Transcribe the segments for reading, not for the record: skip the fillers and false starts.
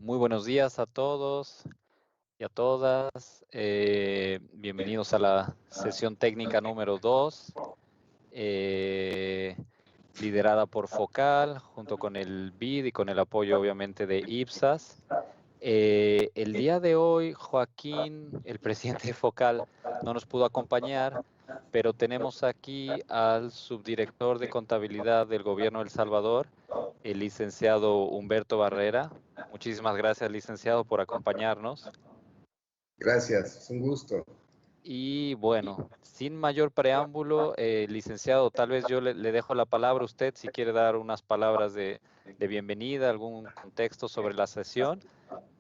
Muy buenos días a todos y a todas. Bienvenidos a la sesión técnica número 2, liderada por Focal, junto con el BID y con el apoyo obviamente de IPSAS. El día de hoy, Joaquín, el presidente de Focal, no nos pudo acompañar, pero tenemos aquí al subdirector de contabilidad del gobierno de El Salvador, el licenciado Humberto Barrera. Muchísimas gracias, licenciado, por acompañarnos. Gracias, es un gusto. Y bueno, sin mayor preámbulo, licenciado, tal vez yo le dejo la palabra a usted si quiere dar unas palabras de bienvenida, algún contexto sobre la sesión,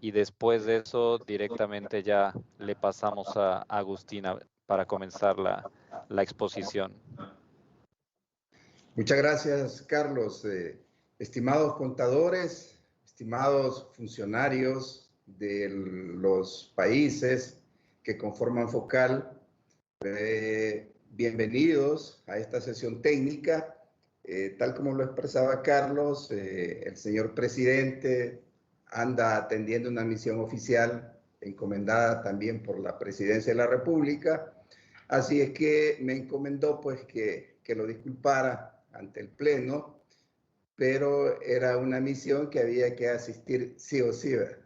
y después de eso directamente ya le pasamos a Agustina para comenzar la exposición. Muchas gracias, Carlos. Estimados contadores, estimados funcionarios de los países que conforman Focal, bienvenidos a esta sesión técnica. Tal como lo expresaba Carlos, el señor presidente anda atendiendo una misión oficial encomendada también por la Presidencia de la República. Así es que me encomendó pues que lo disculpara ante el Pleno, pero era una misión que había que asistir sí o sí, ¿verdad?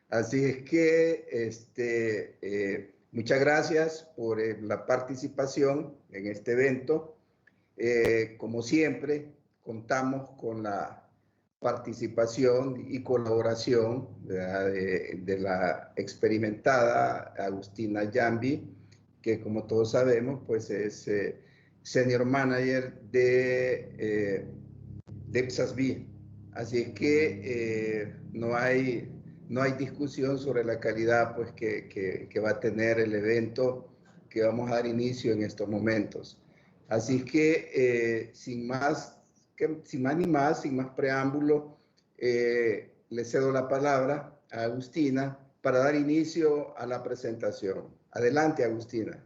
Así es que muchas gracias por la participación en este evento. Como siempre, contamos con la participación y colaboración de la experimentada Agustina Jambi, que como todos sabemos, pues es senior manager de IPSAS-B. Así es que no hay discusión sobre la calidad pues, que va a tener el evento que vamos a dar inicio en estos momentos. Así es que sin más ni más, sin más preámbulo, le cedo la palabra a Agustina para dar inicio a la presentación. Adelante, Agustina.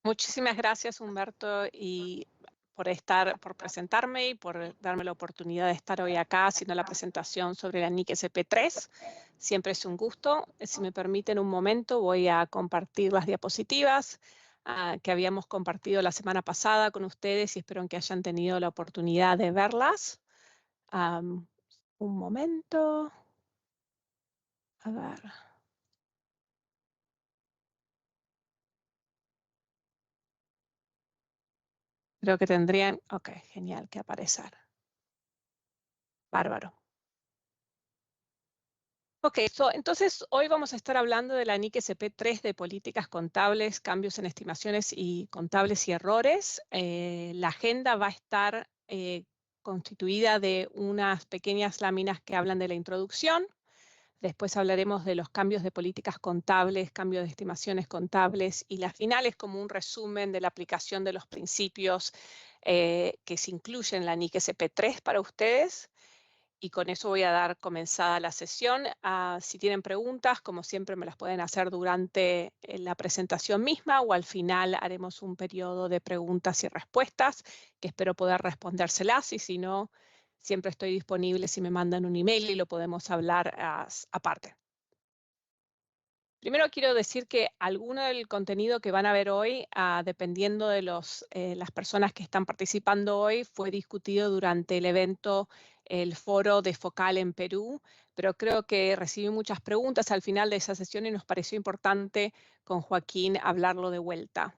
Muchísimas gracias, Humberto, y por presentarme y por darme la oportunidad de estar hoy acá haciendo la presentación sobre la NIC SP3. Siempre es un gusto. Si me permiten un momento, voy a compartir las diapositivas que habíamos compartido la semana pasada con ustedes y espero que hayan tenido la oportunidad de verlas. Un momento. A ver. Creo que tendrían, ok, genial, que aparecer. Bárbaro. Ok, entonces hoy vamos a estar hablando de la NIC SP3 de políticas contables, cambios en estimaciones y contables y errores. La agenda va a estar constituida de unas pequeñas láminas que hablan de la introducción. Después hablaremos de los cambios de políticas contables, cambios de estimaciones contables y la final es como un resumen de la aplicación de los principios que se incluyen en la NIC SP3 para ustedes. Y con eso voy a dar comenzada la sesión. Si tienen preguntas, como siempre, me las pueden hacer durante la presentación misma o al final haremos un periodo de preguntas y respuestas que espero poder respondérselas y si no, siempre estoy disponible si me mandan un email y lo podemos hablar aparte. Primero quiero decir que alguno del contenido que van a ver hoy, dependiendo de las personas que están participando hoy, fue discutido durante el evento, el foro de Focal en Perú, pero creo que recibí muchas preguntas al final de esa sesión y nos pareció importante con Joaquín hablarlo de vuelta.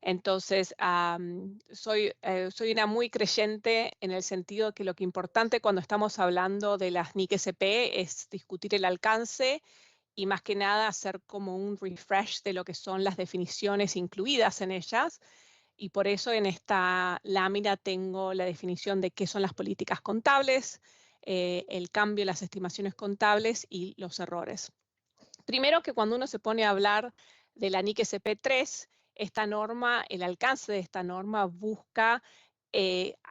Entonces, soy una muy creyente en el sentido que lo que es importante cuando estamos hablando de las NIC SP es discutir el alcance y más que nada hacer como un refresh de lo que son las definiciones incluidas en ellas. Y por eso en esta lámina tengo la definición de qué son las políticas contables, el cambio en las estimaciones contables y los errores. Primero que cuando uno se pone a hablar de la NIC SP3, esta norma, el alcance de esta norma busca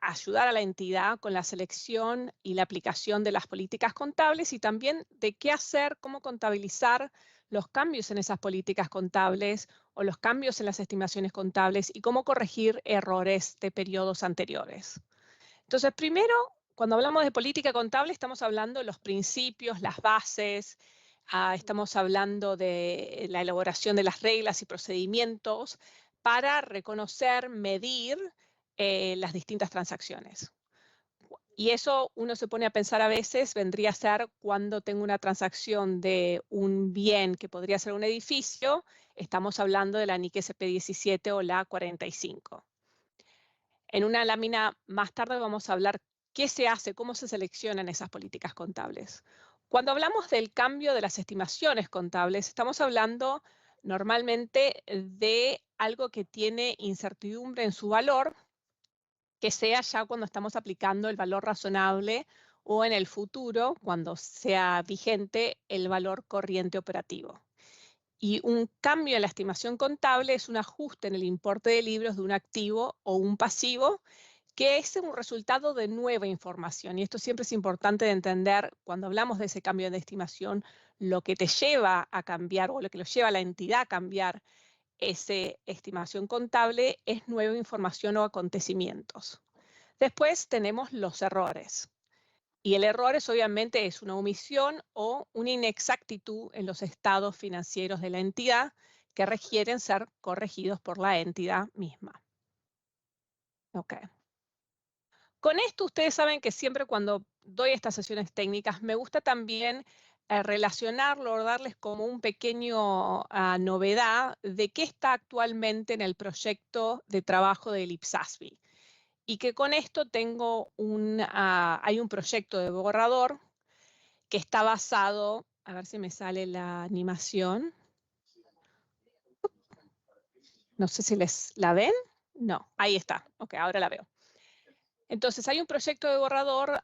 ayudar a la entidad con la selección y la aplicación de las políticas contables y también de qué hacer, cómo contabilizar los cambios en esas políticas contables o los cambios en las estimaciones contables y cómo corregir errores de periodos anteriores. Entonces, primero, cuando hablamos de política contable estamos hablando de los principios, las bases, estamos hablando de la elaboración de las reglas y procedimientos para reconocer, medir las distintas transacciones. Y eso uno se pone a pensar a veces, vendría a ser cuando tengo una transacción de un bien que podría ser un edificio, estamos hablando de la NIC SP17 o la 45. En una lámina más tarde vamos a hablar qué se hace, cómo se seleccionan esas políticas contables. Cuando hablamos del cambio de las estimaciones contables, estamos hablando normalmente de algo que tiene incertidumbre en su valor, que sea ya cuando estamos aplicando el valor razonable o en el futuro, cuando sea vigente el valor corriente operativo. Y un cambio en la estimación contable es un ajuste en el importe de libros de un activo o un pasivo, que es un resultado de nueva información. Y esto siempre es importante de entender cuando hablamos de ese cambio de estimación, lo que te lleva a cambiar o lo que lo lleva a la entidad a cambiar esa estimación contable es nueva información o acontecimientos. Después tenemos los errores. Y el error obviamente es una omisión o una inexactitud en los estados financieros de la entidad que requieren ser corregidos por la entidad misma. Ok. Con esto ustedes saben que siempre cuando doy estas sesiones técnicas me gusta también relacionarlo o darles como un pequeño novedad de qué está actualmente en el proyecto de trabajo del IPSASB. Y que con esto tengo hay un proyecto de borrador que está basado, a ver si me sale la animación. No sé si la ven. No, ahí está. Ok, ahora la veo. Entonces, hay un proyecto de borrador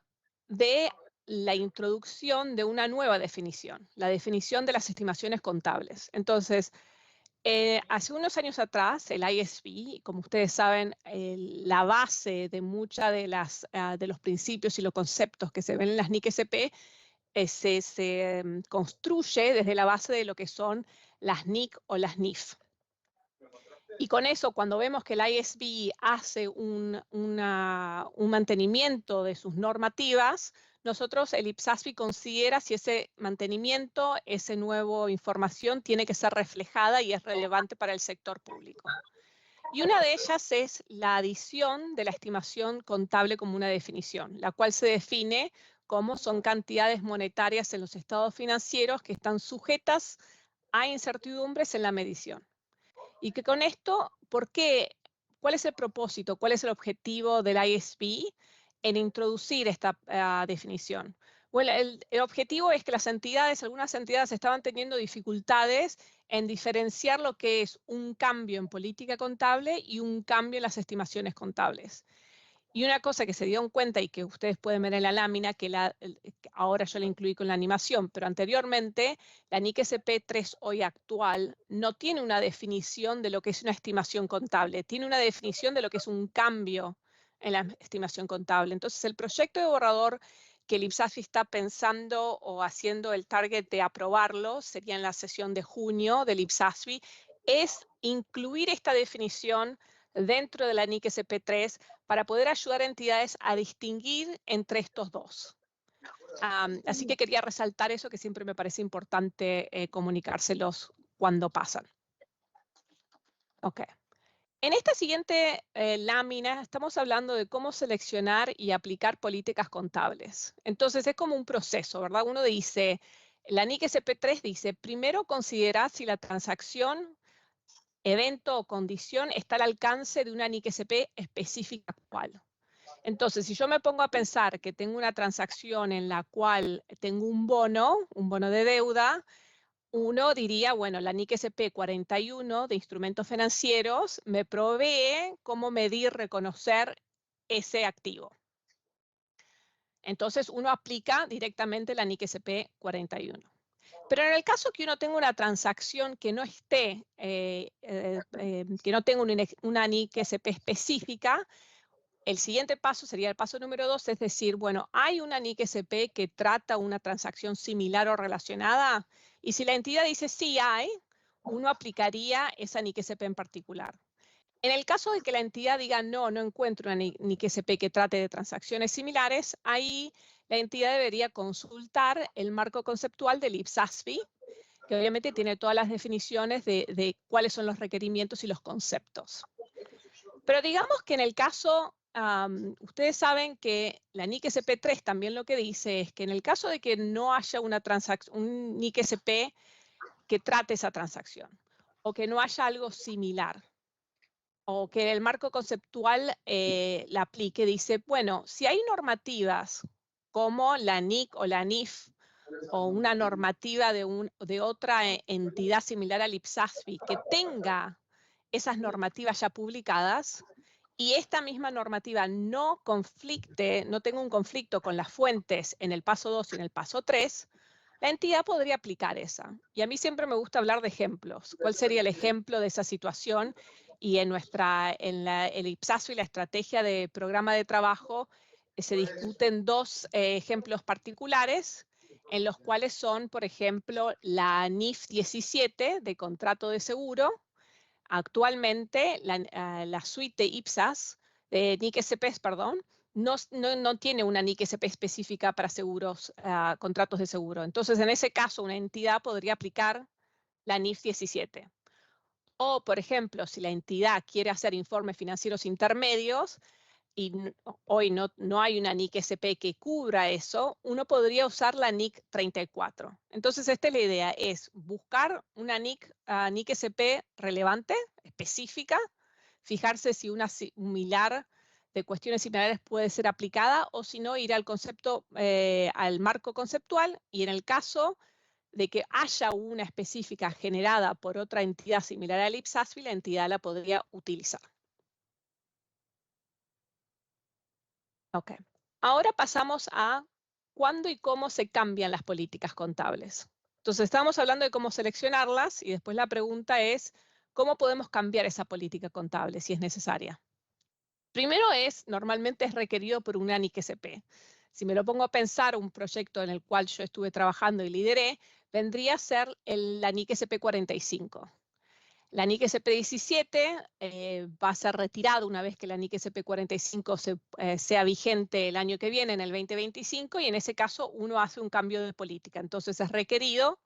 de la introducción de una nueva definición, la definición de las estimaciones contables. Entonces, hace unos años atrás, el ISB, como ustedes saben, la base de muchas de los principios y los conceptos que se ven en las NIC SP se construye desde la base de lo que son las NIC o las NIF. Y con eso, cuando vemos que el ISB hace un mantenimiento de sus normativas, nosotros, el IPSASB, considera si ese mantenimiento, esa nueva información tiene que ser reflejada y es relevante para el sector público. Y una de ellas es la adición de la estimación contable como una definición, la cual se define como son cantidades monetarias en los estados financieros que están sujetas a incertidumbres en la medición. Y que con esto, ¿cuál es el propósito? ¿Cuál es el objetivo del ISB en introducir esta definición? Bueno, el objetivo es que algunas entidades estaban teniendo dificultades en diferenciar lo que es un cambio en política contable y un cambio en las estimaciones contables. Y una cosa que se dieron cuenta y que ustedes pueden ver en la lámina, que ahora yo la incluí con la animación, pero anteriormente la NIC SP3 hoy actual no tiene una definición de lo que es una estimación contable, tiene una definición de lo que es un cambio en la estimación contable. Entonces el proyecto de borrador que el IPSASB está pensando o haciendo el target de aprobarlo, sería en la sesión de junio del IPSASB, es incluir esta definición dentro de la NIC SP3 para poder ayudar a entidades a distinguir entre estos dos. Así que quería resaltar eso, que siempre me parece importante comunicárselos cuando pasan. Ok. En esta siguiente lámina estamos hablando de cómo seleccionar y aplicar políticas contables. Entonces es como un proceso, ¿verdad? Uno dice, la NIC SP3 dice, primero considera si la transacción, evento o condición está al alcance de una NIC SP específica actual. Entonces, si yo me pongo a pensar que tengo una transacción en la cual tengo un bono de deuda, uno diría, bueno, la NIC SP 41 de instrumentos financieros me provee cómo medir, reconocer ese activo. Entonces, uno aplica directamente la NIC SP 41. Pero en el caso que uno tenga una transacción que no esté, que no tenga una NIC SP específica, el siguiente paso sería el paso número 2, es decir, bueno, hay una NIC SP que trata una transacción similar o relacionada, y si la entidad dice sí hay, uno aplicaría esa NIC SP en particular. En el caso de que la entidad diga no encuentro una NIC SP que trate de transacciones similares, ahí la entidad debería consultar el marco conceptual del IPSASFI, que obviamente tiene todas las definiciones de cuáles son los requerimientos y los conceptos. Pero digamos que en el caso, ustedes saben que la NIC SP3 también lo que dice es que en el caso de que no haya un NIC SP que trate esa transacción, o que no haya algo similar, o que el marco conceptual la aplique, dice, bueno, si hay normativas como la NIC o la NIF, o una normativa de otra entidad similar al IPSASFI que tenga esas normativas ya publicadas, y esta misma normativa no tenga un conflicto con las fuentes en el paso 2 y en el paso 3, la entidad podría aplicar esa. Y a mí siempre me gusta hablar de ejemplos. ¿Cuál sería el ejemplo de esa situación? Y en el IPSASFI y la estrategia de programa de trabajo se discuten dos ejemplos particulares, en los cuales son, por ejemplo, la NIF 17 de contrato de seguro. Actualmente, la suite de IPSAS, de NIC SPs, perdón, no tiene una NIC SP específica para seguros, contratos de seguro. Entonces, en ese caso, una entidad podría aplicar la NIF 17. O, por ejemplo, si la entidad quiere hacer informes financieros intermedios, y hoy no hay una NIC SP que cubra eso, uno podría usar la NIC 34. Entonces, esta es la idea, es buscar una NIC SP relevante, específica, fijarse si una similar de cuestiones similares puede ser aplicada, o si no, ir al concepto, al marco conceptual, y en el caso de que haya una específica generada por otra entidad similar al IPSASFI, la entidad la podría utilizar. Ok. Ahora pasamos a cuándo y cómo se cambian las políticas contables. Entonces, estamos hablando de cómo seleccionarlas y después la pregunta es, ¿cómo podemos cambiar esa política contable si es necesaria? Primero normalmente es requerido por una NIC SP. Si me lo pongo a pensar, un proyecto en el cual yo estuve trabajando y lideré, vendría a ser la NIC SP 45. La NIC SP17 va a ser retirada una vez que la NIC SP45 sea vigente el año que viene, en el 2025, y en ese caso uno hace un cambio de política. Entonces es requerido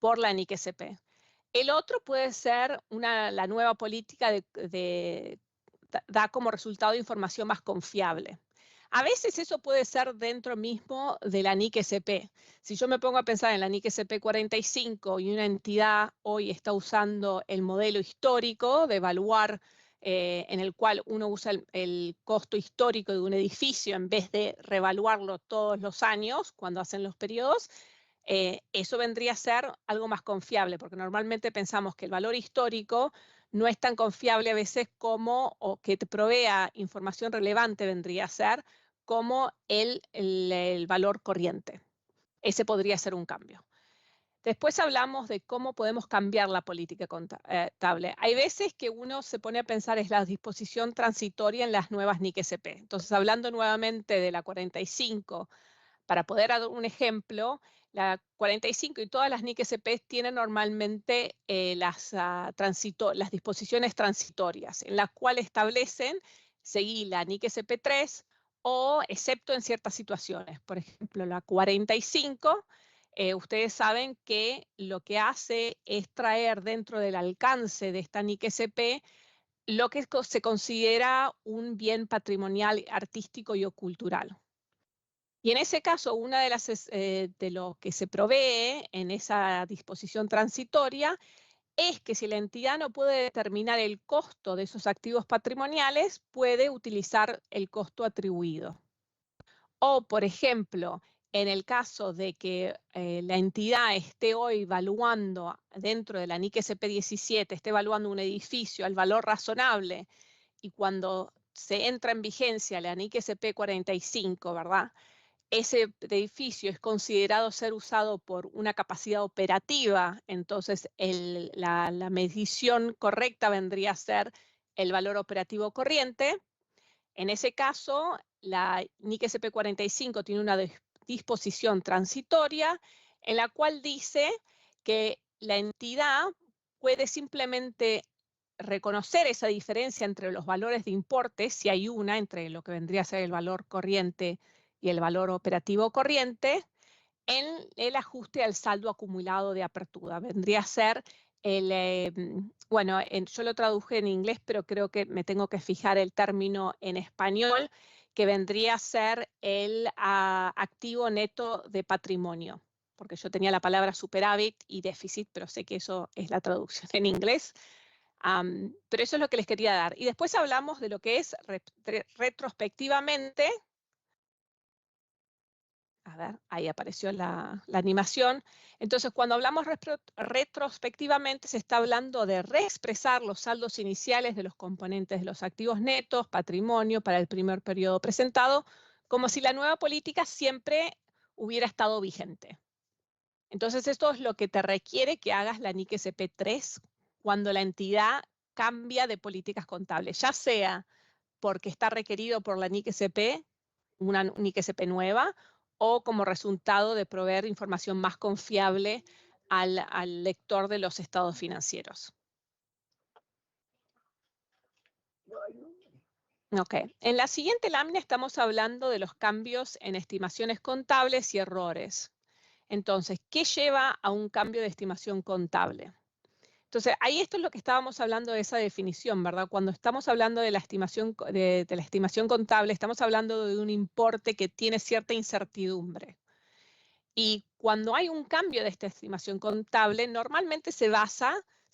por la NIC SP. El otro puede ser la nueva política da como resultado información más confiable. A veces eso puede ser dentro mismo de la NIC SP. Si yo me pongo a pensar en la NIC SP 45 y una entidad hoy está usando el modelo histórico de evaluar, en el cual uno usa el costo histórico de un edificio en vez de reevaluarlo todos los años cuando hacen los periodos, eso vendría a ser algo más confiable, porque normalmente pensamos que el valor histórico no es tan confiable a veces como, o que te provea información relevante vendría a ser, como el valor corriente. Ese podría ser un cambio. Después hablamos de cómo podemos cambiar la política contable. Hay veces que uno se pone a pensar en la disposición transitoria en las nuevas NIC SP. Entonces, hablando nuevamente de la 45, para poder dar un ejemplo, la 45 y todas las NIC SP tienen normalmente las disposiciones transitorias, en las cuales establecen seguir la NIC SP3 o excepto en ciertas situaciones. Por ejemplo, la 45, ustedes saben que lo que hace es traer dentro del alcance de esta NIC SP lo que se considera un bien patrimonial, artístico y o cultural. Y en ese caso, una de lo que se provee en esa disposición transitoria es que si la entidad no puede determinar el costo de esos activos patrimoniales, puede utilizar el costo atribuido. O, por ejemplo, en el caso de que la entidad esté hoy evaluando dentro de la NIC SP17, esté evaluando un edificio al valor razonable, y cuando se entra en vigencia la NIC SP45, ¿verdad?, ese edificio es considerado ser usado por una capacidad operativa, entonces la medición correcta vendría a ser el valor operativo corriente. En ese caso, la NIC SP45 tiene una disposición transitoria en la cual dice que la entidad puede simplemente reconocer esa diferencia entre los valores de importe, si hay una, entre lo que vendría a ser el valor corriente y el valor operativo corriente, en el ajuste al saldo acumulado de apertura. Vendría a ser bueno, yo lo traduje en inglés, pero creo que me tengo que fijar el término en español, que vendría a ser el activo neto de patrimonio, porque yo tenía la palabra superávit y déficit, pero sé que eso es la traducción en inglés. Pero eso es lo que les quería dar. Y después hablamos de lo que es retrospectivamente. A ver, ahí apareció la animación. Entonces, cuando hablamos retrospectivamente, se está hablando de reexpresar los saldos iniciales de los componentes de los activos netos, patrimonio, para el primer periodo presentado, como si la nueva política siempre hubiera estado vigente. Entonces, esto es lo que te requiere que hagas la NIC SP3 cuando la entidad cambia de políticas contables, ya sea porque está requerido por la NIC SP, una NIC SP nueva, o como resultado de proveer información más confiable al lector de los estados financieros. Ok, en la siguiente lámina estamos hablando de los cambios en estimaciones contables y errores. Entonces, ¿qué lleva a un cambio de estimación contable? Entonces, ahí esto es lo que estábamos hablando de esa definición, ¿verdad? Cuando estamos hablando de la estimación, de la estimación contable, estamos hablando de un importe que tiene cierta incertidumbre. Y cuando hay un cambio de esta estimación contable, normalmente se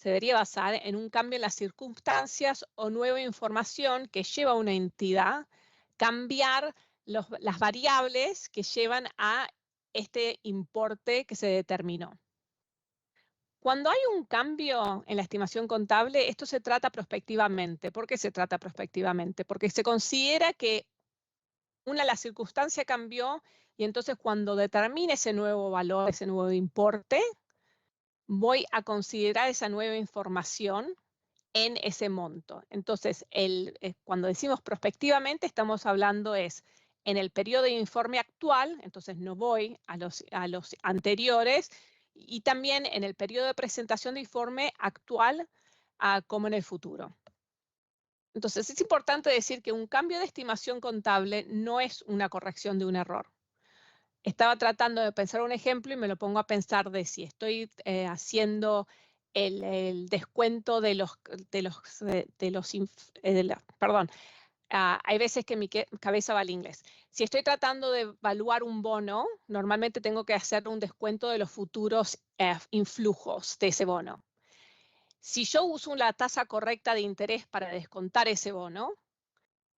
debería basar en un cambio en las circunstancias o nueva información que lleva a una entidad cambiar las variables que llevan a este importe que se determinó. Cuando hay un cambio en la estimación contable, esto se trata prospectivamente. ¿Por qué se trata prospectivamente? Porque se considera que la circunstancia cambió y entonces cuando determine ese nuevo valor, ese nuevo importe, voy a considerar esa nueva información en ese monto. Entonces, cuando decimos prospectivamente, estamos hablando en el periodo de informe actual, entonces no voy a los anteriores, y también en el periodo de presentación de informe actual como en el futuro. Entonces, es importante decir que un cambio de estimación contable no es una corrección de un error. Estaba tratando de pensar un ejemplo y me lo pongo a pensar de si estoy haciendo el descuento perdón, hay veces que mi cabeza va al inglés. Si estoy tratando de evaluar un bono, normalmente tengo que hacer un descuento de los futuros influjos de ese bono. Si yo uso la tasa correcta de interés para descontar ese bono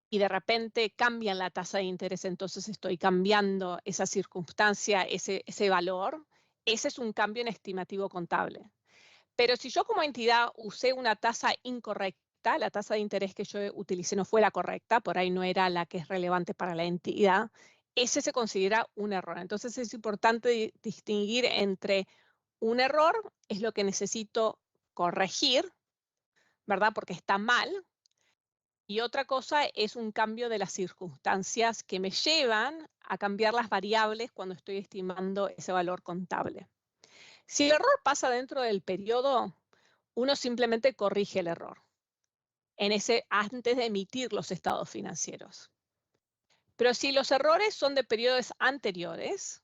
y de repente cambian la tasa de interés, entonces estoy cambiando esa circunstancia, ese valor, ese es un cambio en estimativo contable. Pero si yo como entidad usé una tasa incorrecta, la tasa de interés que yo utilicé no fue la correcta, por ahí no era la que es relevante para la entidad, ese se considera un error. Entonces es importante distinguir entre un error, es lo que necesito corregir, ¿verdad? Porque está mal. Y otra cosa es un cambio de las circunstancias que me llevan a cambiar las variables cuando estoy estimando ese valor contable. Si el error pasa dentro del periodo, uno simplemente corrige el error antes de emitir los estados financieros. Pero si los errores son de periodos anteriores,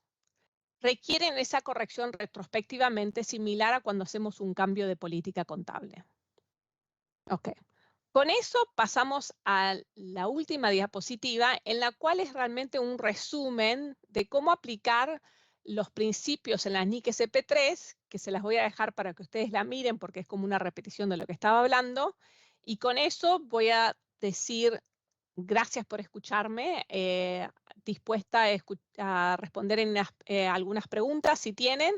requieren esa corrección retrospectivamente similar a cuando hacemos un cambio de política contable. Ok. Con eso pasamos a la última diapositiva, en la cual es realmente un resumen de cómo aplicar los principios en las NIC SP3, que se las voy a dejar para que ustedes la miren porque es como una repetición de lo que estaba hablando. Y con eso voy a decir gracias por escucharme, dispuesta a responder en algunas preguntas si tienen.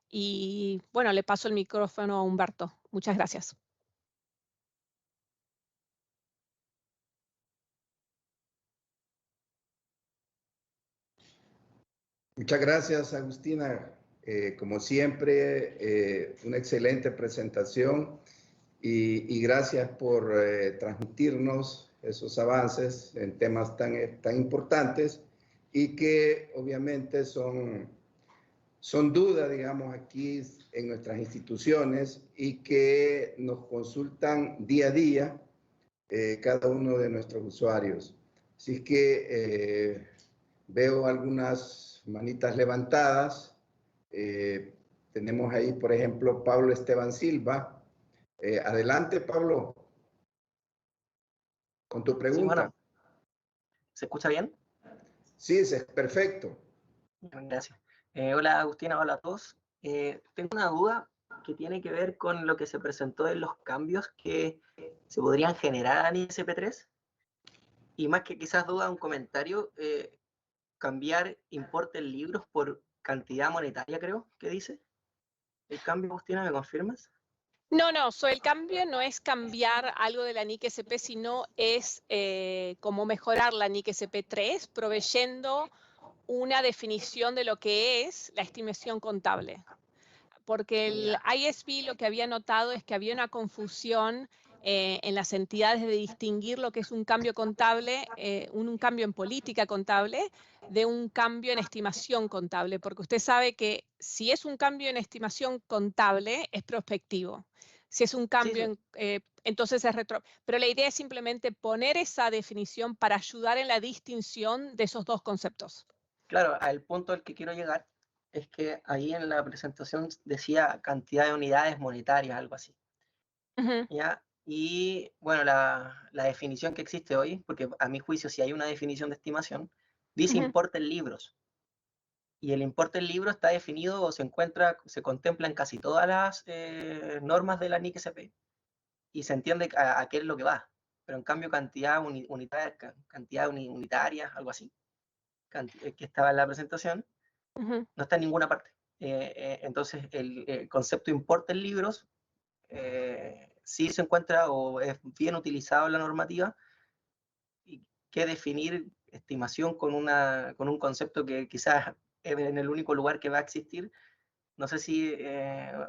Y bueno, le paso el micrófono a Humberto. Muchas gracias. Muchas gracias, Agustina. Como siempre, una excelente presentación y gracias por transmitirnos esos avances en temas tan importantes y que obviamente son son dudas, digamos, aquí en nuestras instituciones y que nos consultan día a día cada uno de nuestros usuarios. Así que veo algunas manitas levantadas. Tenemos ahí, por ejemplo, Pablo Esteban Silva. Adelante, Pablo, con tu Sí, pregunta. bueno, ¿se escucha bien? Sí, es perfecto. Gracias. Hola Agustina, hola a todos. Tengo una duda que tiene que ver con lo que se presentó en los cambios que se podrían generar en ISP3. Y más que quizás duda, un comentario, cambiar importe en libros por cantidad monetaria, creo que dice. ¿El cambio, Agustina, me confirmas? No, el cambio no es cambiar algo de la NIC SP, sino es como mejorar la NIC SP3, proveyendo una definición de lo que es la estimación contable. Porque el ISB lo que había notado es que había una confusión en las entidades de distinguir lo que es un cambio contable, un cambio en política contable, de un cambio en estimación contable, porque usted sabe que si es un cambio en estimación contable, es prospectivo. Si es un cambio, Sí. entonces es retro. Pero la idea es simplemente poner esa definición para ayudar en la distinción de esos dos conceptos. Claro, al punto al que quiero llegar es que ahí en la presentación decía cantidad de unidades monetarias, algo así. ¿Ya? Y bueno, la definición que existe hoy, porque a mi juicio si hay una definición de estimación, dice importe en libros. Y el importe en libros está definido o se contempla en casi todas las normas de la NIC SP. Y se entiende a qué es lo que va. Pero en cambio cantidad unitaria, algo así, que estaba en la presentación, no está en ninguna parte. Entonces el concepto importe en libros sí se encuentra o es bien utilizado en la normativa, y que definir estimación con un concepto que quizás es en el único lugar que va a existir, no sé si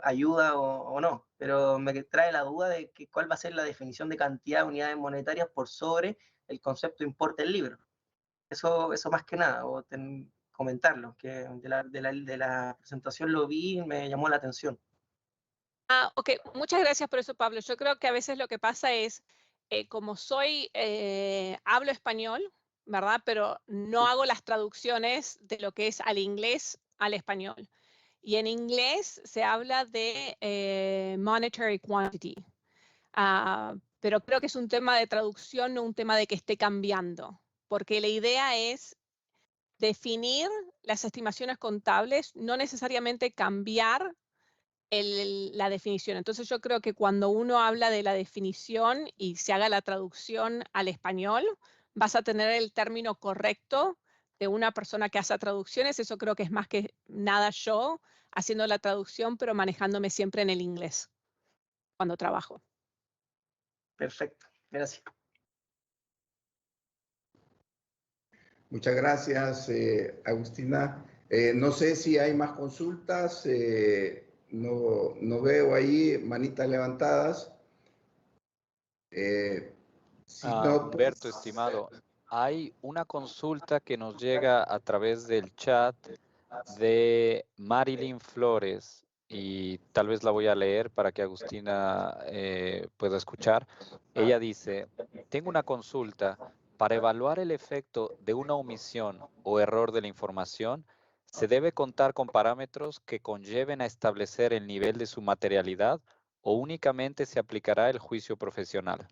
ayuda o no, pero me trae la duda de que cuál va a ser la definición de cantidad de unidades monetarias por sobre el concepto importe en libro. Eso más que nada, comentarlo, que de la presentación lo vi y me llamó la atención. Ok, muchas gracias por eso, Pablo. Yo creo que a veces lo que pasa es, como hablo español, ¿verdad? Pero no hago las traducciones de lo que es al inglés al español. Y en inglés se habla de monetary quantity. Pero creo que es un tema de traducción, no un tema de que esté cambiando. Porque la idea es definir las estimaciones contables, no necesariamente cambiar la definición. Entonces yo creo que cuando uno habla de la definición y se haga la traducción al español, vas a tener el término correcto de una persona que hace traducciones. Eso creo que es más que nada yo haciendo la traducción, pero manejándome siempre en el inglés cuando trabajo. Perfecto, gracias. Muchas gracias, Agustina. No sé si hay más consultas. No veo ahí manitas levantadas. Si no, Humberto, pues, estimado, hay una consulta que nos llega a través del chat de Marilyn Flores y tal vez la voy a leer para que Agustina pueda escuchar. Ella dice, tengo una consulta. Para evaluar el efecto de una omisión o error de la información, ¿se debe contar con parámetros que conlleven a establecer el nivel de su materialidad o únicamente se aplicará el juicio profesional?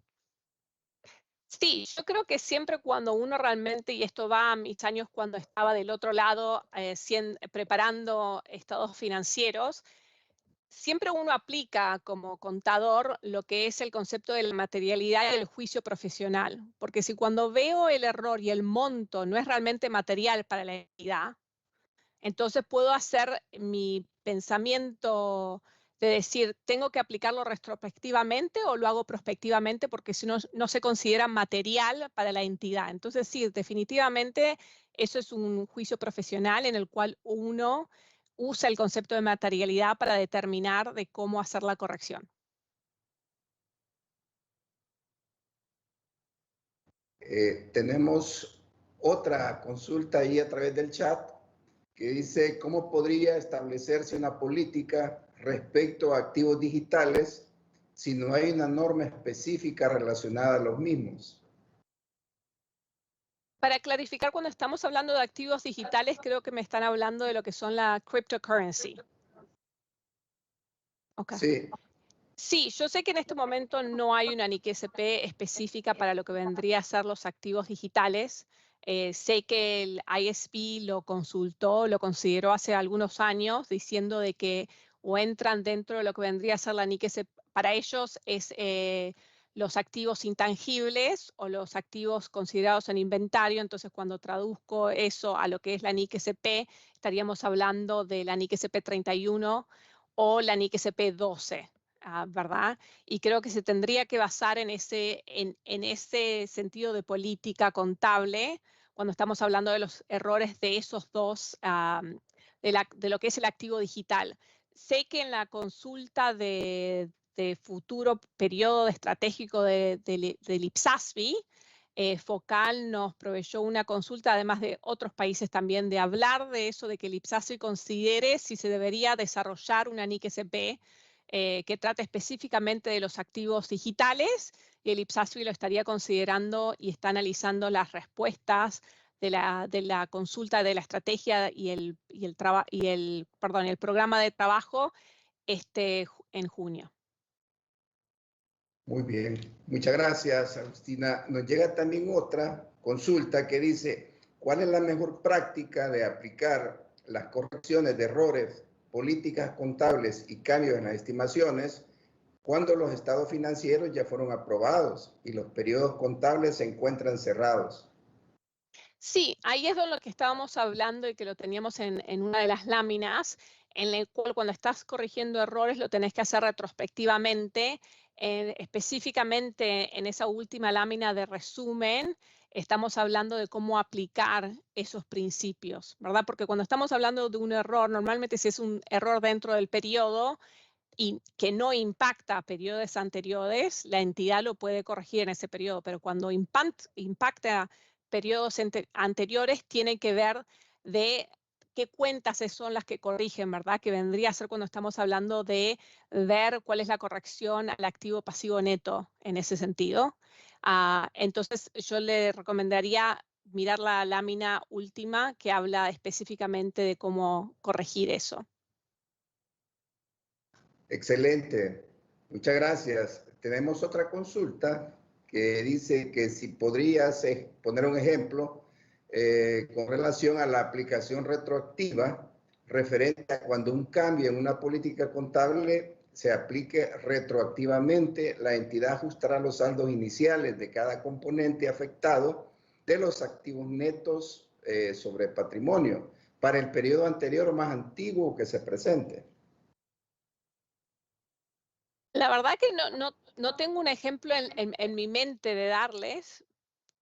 Sí, yo creo que siempre cuando uno realmente, y esto va a mis años cuando estaba del otro lado preparando estados financieros, siempre uno aplica como contador lo que es el concepto de la materialidad y el juicio profesional, porque si cuando veo el error y el monto no es realmente material para la entidad, entonces puedo hacer mi pensamiento de decir, ¿tengo que aplicarlo retrospectivamente o lo hago prospectivamente? Porque si no, no se considera material para la entidad. Entonces, sí, definitivamente eso es un juicio profesional en el cual uno usa el concepto de materialidad para determinar de cómo hacer la corrección. tenemos otra consulta ahí a través del chat. que dice, ¿cómo podría establecerse una política respecto a activos digitales si no hay una norma específica relacionada a los mismos? Para clarificar, cuando estamos hablando de activos digitales, creo que me están hablando de lo que son la cryptocurrency. Okay. Sí. Sí, yo sé que en este momento no hay una NIC-SP específica para lo que vendría a ser los activos digitales. Sé que el ISP lo consultó, lo consideró hace algunos años, diciendo de que o entran dentro de lo que vendría a ser la NIC-SP. Para ellos es los activos intangibles o los activos considerados en inventario. Entonces, cuando traduzco eso a lo que es la NIC-SP, estaríamos hablando de la NIC-SP 31 o la NIC-SP 12. ¿Verdad? Y creo que se tendría que basar en ese sentido de política contable cuando estamos hablando de los errores de esos dos, de lo que es el activo digital. Sé que en la consulta de futuro periodo estratégico del IPSASB, Focal nos proveyó una consulta, además de otros países también, de hablar de eso, de que el IPSASB considere si se debería desarrollar una NIC-SP que trate específicamente de los activos digitales, y el IPSASB lo estaría considerando y está analizando las respuestas de la consulta de la estrategia y el programa de trabajo en junio. Muy bien, muchas gracias, Agustina. Nos llega también otra consulta que dice, ¿cuál es la mejor práctica de aplicar las correcciones de errores, políticas contables y cambios en las estimaciones cuando los estados financieros ya fueron aprobados y los periodos contables se encuentran cerrados? Sí, ahí es de lo que estábamos hablando y que lo teníamos en una de las láminas, en el cual cuando estás corrigiendo errores lo tenés que hacer retrospectivamente. Específicamente en esa última lámina de resumen, estamos hablando de cómo aplicar esos principios, ¿verdad? Porque cuando estamos hablando de un error, normalmente si es un error dentro del periodo y que no impacta a periodos anteriores, la entidad lo puede corregir en ese periodo, pero cuando impacta periodos anteriores, tiene que ver de qué cuentas son las que corrigen, ¿verdad? Que vendría a ser cuando estamos hablando de ver cuál es la corrección al activo pasivo neto en ese sentido. Entonces, yo le recomendaría mirar la lámina última que habla específicamente de cómo corregir eso. Excelente, muchas gracias. Tenemos otra consulta que dice que si podrías poner un ejemplo con relación a la aplicación retroactiva referente a cuando un cambio en una política contable se aplique retroactivamente, la entidad ajustará los saldos iniciales de cada componente afectado de los activos netos sobre patrimonio para el periodo anterior o más antiguo que se presente. La verdad que no tengo un ejemplo en mi mente de darles,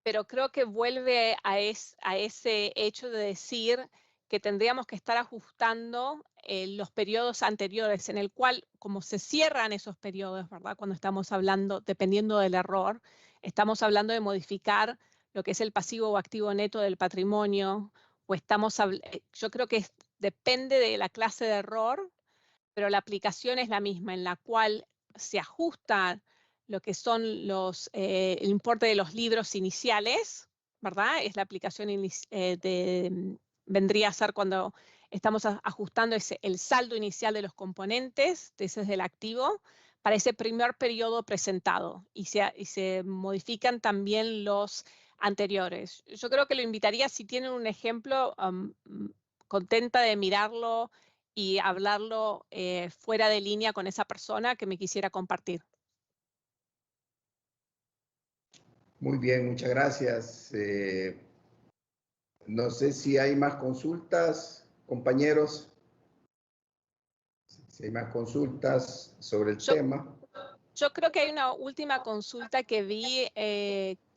pero creo que vuelve a ese hecho de decir que tendríamos que estar ajustando los periodos anteriores, en el cual, como se cierran esos periodos, ¿verdad? Cuando estamos hablando, dependiendo del error, estamos hablando de modificar lo que es el pasivo o activo neto del patrimonio, o yo creo que depende de la clase de error, pero la aplicación es la misma, en la cual se ajusta lo que son el importe de los libros iniciales, ¿verdad? Es la aplicación vendría a ser cuando estamos ajustando el saldo inicial de los componentes, ese es el activo, para ese primer periodo presentado, y se modifican también los anteriores. Yo creo que lo invitaría, si tienen un ejemplo, contenta de mirarlo y hablarlo fuera de línea con esa persona que me quisiera compartir. Muy bien, muchas gracias. No sé si hay más consultas, compañeros. Si hay más consultas sobre el tema. Yo creo que hay una última consulta que vi,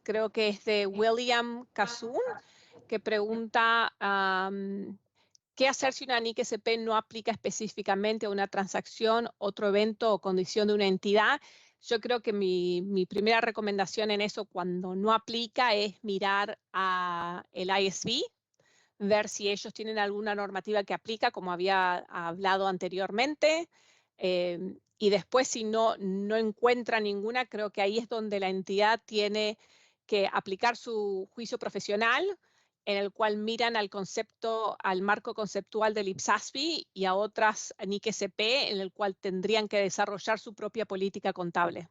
creo que es de William Kazun, que pregunta ¿qué hacer si una NIC-SP no aplica específicamente a una transacción, otro evento o condición de una entidad? Yo creo que mi primera recomendación en eso, cuando no aplica, es mirar a el ISB, ver si ellos tienen alguna normativa que aplica, como había hablado anteriormente, y después si no encuentra ninguna, creo que ahí es donde la entidad tiene que aplicar su juicio profesional, en el cual miran al marco conceptual del IPSASB y a otras NIC-SP, en el cual tendrían que desarrollar su propia política contable,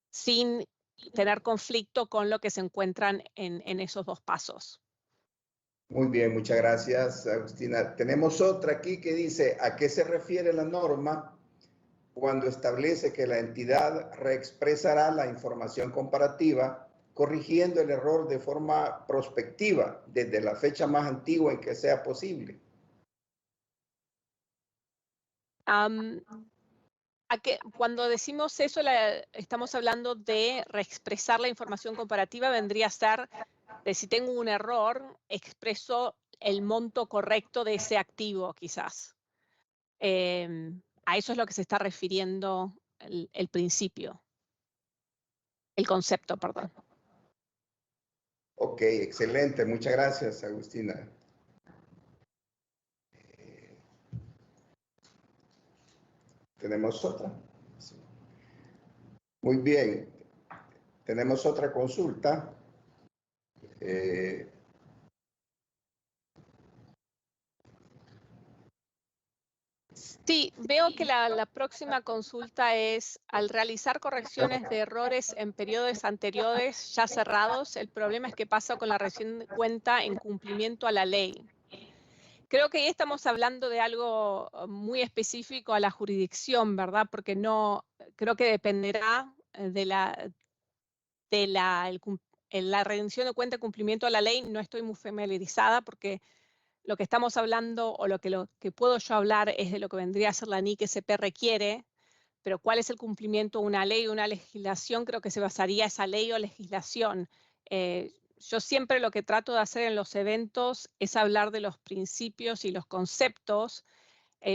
sin tener conflicto con lo que se encuentran en esos dos pasos. Muy bien, muchas gracias, Agustina. Tenemos otra aquí que dice, ¿a qué se refiere la norma cuando establece que la entidad reexpresará la información comparativa, corrigiendo el error de forma prospectiva desde la fecha más antigua en que sea posible? Cuando decimos eso, estamos hablando de reexpresar la información comparativa, vendría a ser de si tengo un error, expreso el monto correcto de ese activo, quizás. A eso es lo que se está refiriendo el principio. El concepto, perdón. Ok, excelente. Muchas gracias, Agustina. ¿Tenemos otra? Sí. Muy bien. Tenemos otra consulta. Sí, veo que la próxima consulta es, al realizar correcciones de errores en periodos anteriores ya cerrados, el problema es que pasa con la rendición de cuenta en cumplimiento a la ley. Creo que ahí estamos hablando de algo muy específico a la jurisdicción, ¿verdad? Porque no, creo que dependerá de la rendición de cuenta en cumplimiento a la ley. No estoy muy familiarizada porque lo que estamos hablando o lo que puedo yo hablar es de lo que vendría a ser la NIC-SP requiere, pero cuál es el cumplimiento de una ley o una legislación, creo que se basaría esa ley o legislación. Yo siempre lo que trato de hacer en los eventos es hablar de los principios y los conceptos,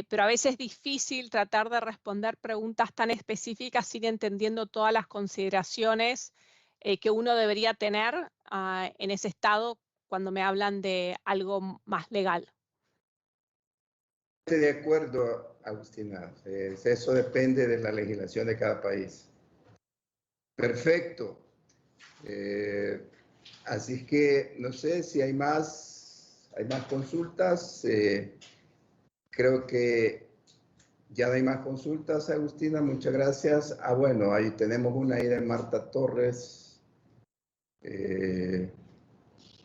pero a veces es difícil tratar de responder preguntas tan específicas sin entendiendo todas las consideraciones que uno debería tener en ese estado cuando me hablan de algo más legal. Estoy de acuerdo, Agustina. Eso depende de la legislación de cada país. Perfecto. Así es que no sé si hay más consultas. Creo que ya no hay más consultas, Agustina. Muchas gracias. Bueno, ahí tenemos una ahí de Marta Torres.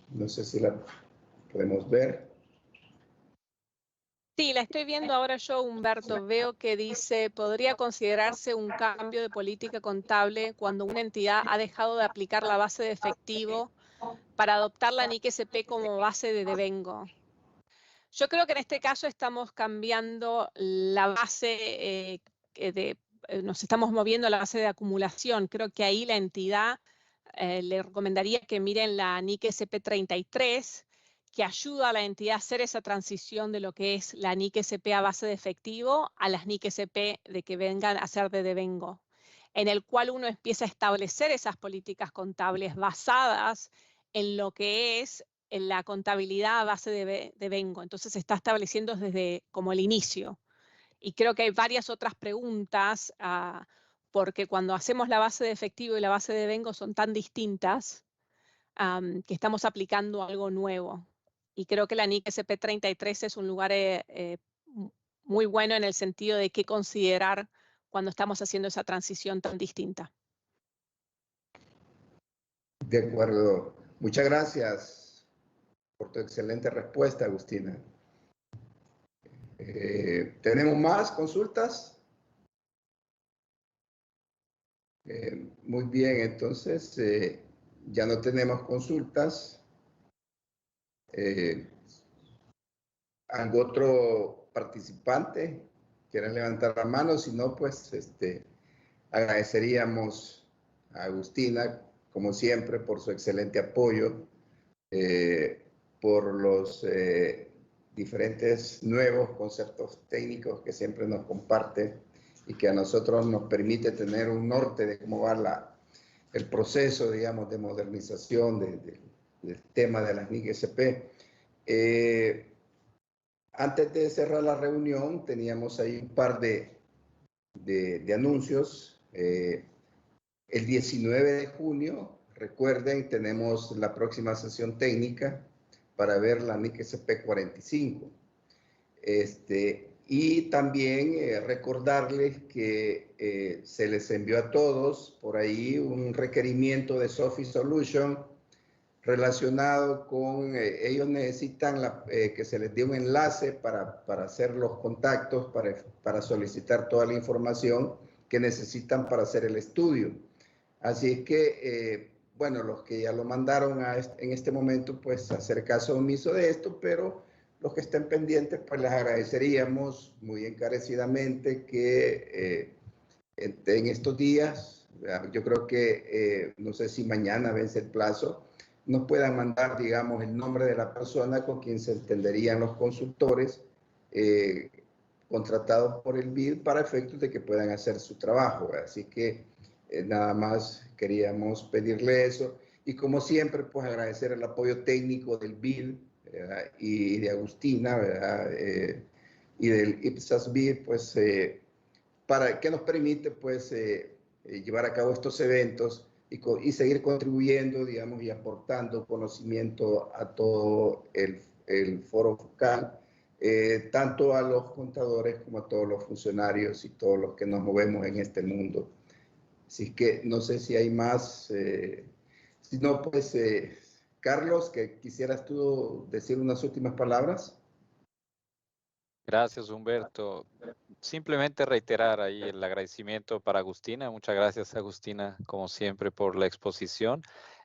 No sé si la podemos ver. Sí, la estoy viendo ahora yo, Humberto. Veo que dice, podría considerarse un cambio de política contable cuando una entidad ha dejado de aplicar la base de efectivo para adoptar la NIC-SP como base de devengo. Yo creo que en este caso estamos cambiando la base nos estamos moviendo a la base de acumulación. Creo que ahí la entidad le recomendaría que miren la NIC-SP 33, que ayuda a la entidad a hacer esa transición de lo que es la NIC-SP a base de efectivo a las NIC-SP de que vengan a ser de devengo, en el cual uno empieza a establecer esas políticas contables basadas en lo que es en la contabilidad a base de devengo. Entonces se está estableciendo desde como el inicio. Y creo que hay varias otras preguntas, porque cuando hacemos la base de efectivo y la base de devengo son tan distintas que estamos aplicando algo nuevo. Y creo que la NIC-SP 33 es un lugar muy bueno en el sentido de qué considerar cuando estamos haciendo esa transición tan distinta. De acuerdo. Muchas gracias por tu excelente respuesta, Agustina. ¿Tenemos más consultas? Muy bien, entonces ya no tenemos consultas. ¿Algún otro participante quiere levantar la mano? Si no, pues agradeceríamos a Agustina, como siempre, por su excelente apoyo, por los diferentes nuevos conceptos técnicos que siempre nos comparte y que a nosotros nos permite tener un norte de cómo va el proceso, digamos, de modernización del tema de las NIC-SP. Antes de cerrar la reunión, teníamos ahí un par de anuncios. El 19 de junio, recuerden, tenemos la próxima sesión técnica para ver la NIC SP45. Y también recordarles que se les envió a todos por ahí un requerimiento de Sophie Solution relacionado con, ellos necesitan que se les dé un enlace para hacer los contactos, para solicitar toda la información que necesitan para hacer el estudio. Así es que, bueno, los que ya lo mandaron en este momento, pues hacer caso omiso de esto, pero los que estén pendientes, pues les agradeceríamos muy encarecidamente que en estos días, yo creo que, no sé si mañana vence el plazo, nos puedan mandar, digamos, el nombre de la persona con quien se entenderían los consultores contratados por el BID para efectos de que puedan hacer su trabajo. Así que nada más queríamos pedirle eso. Y como siempre, pues agradecer el apoyo técnico del BID y de Agustina, ¿verdad? Y del IPSAS BID, pues para que nos permite, pues, llevar a cabo estos eventos y seguir contribuyendo, digamos, y aportando conocimiento a todo el foro focal, tanto a los contadores como a todos los funcionarios y todos los que nos movemos en este mundo. Así que no sé si hay más, si no, pues, Carlos, que quisieras tú decir unas últimas palabras. Gracias, Humberto. Simplemente reiterar ahí el agradecimiento para Agustina. Muchas gracias, Agustina, como siempre, por la exposición.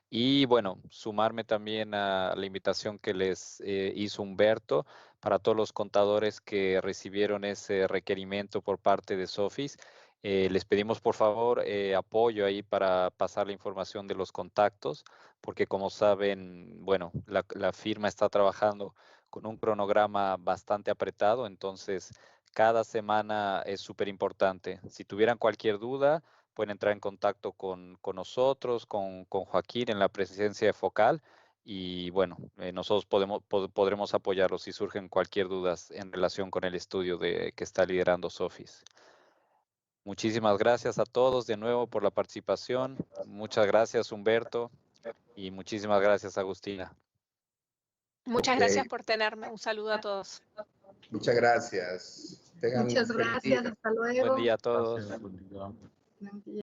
Y bueno, sumarme también a la invitación que les hizo Humberto para todos los contadores que recibieron ese requerimiento por parte de Sofis. Les pedimos por favor apoyo ahí para pasar la información de los contactos, porque como saben, bueno, la firma está trabajando con un cronograma bastante apretado, entonces cada semana es súper importante. Si tuvieran cualquier duda, pueden entrar en contacto con nosotros, con Joaquín en la presidencia de Focal y bueno, nosotros podremos apoyarlos si surgen cualquier duda en relación con el estudio que está liderando Sofis. Muchísimas gracias a todos de nuevo por la participación. Muchas gracias, Humberto, y muchísimas gracias, Agustina. Muchas gracias por tenerme. Un saludo a todos. Muchas gracias. Muchas gracias. Hasta luego. Buen día a todos. Buen día.